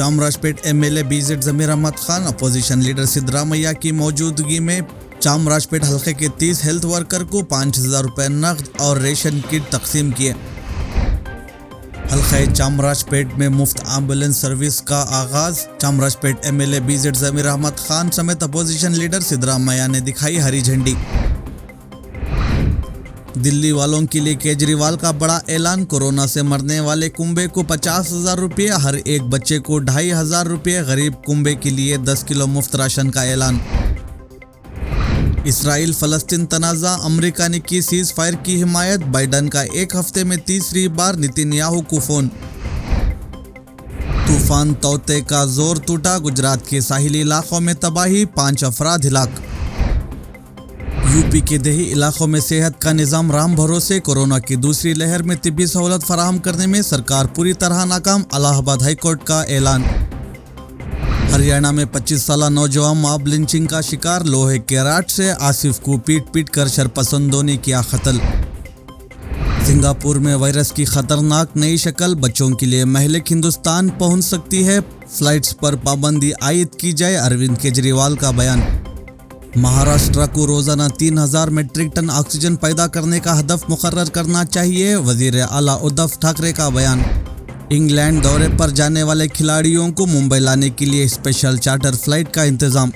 Chamrajpet MLA BZ जमीर Ahmad Khan opposition leader Siddaramaiah की मौजूदगी में चामराजपेट हल्के के 30 हेल्थ वर्कर को 5,000 रुपये नकद और रेशन किट तकसीम किए। हल्के चामराजपेट में मुफ्त एम्बुलेंस सर्विस का आगाज। चामराजपेट एमएलए बीजेड जमीर अहमद खान समेत अपोजिशन लीडर सिद्धरामैया ने दिखाई हरी झंडी। दिल्ली वालों के लिए केजरीवाल का बड़ा ऐलान। कोरोना से मरने वाले कुंबे को 50,000 रुपये, हर एक बच्चे को 2,500 रुपये, गरीब कुंबे के लिए 10 किलो मुफ्त राशन का ऐलान। इसराइल फलस्तीन तनाज़ा, अमेरिका ने की सीज फायर की हिमायत। बाइडन का एक हफ्ते में तीसरी बार नेतन्याहू को फोन। तूफान तौते का जोर टूटा, गुजरात के साहिली इलाकों में तबाही, 5 अफराद हिलाक। यूपी के देही इलाकों में सेहत का निज़ाम राम भरोसे। कोरोना की दूसरी लहर में तिब्बी सहूलत फराहम करने में सरकार पूरी तरह नाकाम, इलाहाबाद हाईकोर्ट का ऐलान। हरियाणा में 25 साल नौजवान मॉब लिंचिंग का शिकार, लोहे के राड से आसिफ को पीट कर शरपसंदों ने किया कत्ल। सिंगापुर में वायरस की खतरनाक नई शक्ल, बच्चों के लिए महलिक हिंदुस्तान पहुंच सकती है, फ्लाइट्स पर पाबंदी आयद की जाए, अरविंद केजरीवाल का बयान। महाराष्ट्र को रोजाना 3,000 मेट्रिक टन ऑक्सीजन पैदा करने का हदफ मुकर्रर करना चाहिए, वजीर आला उद्धव ठाकरे का बयान। इंग्लैंड दौरे पर जाने वाले खिलाड़ियों को मुंबई लाने के लिए स्पेशल चार्टर फ्लाइट का इंतजाम।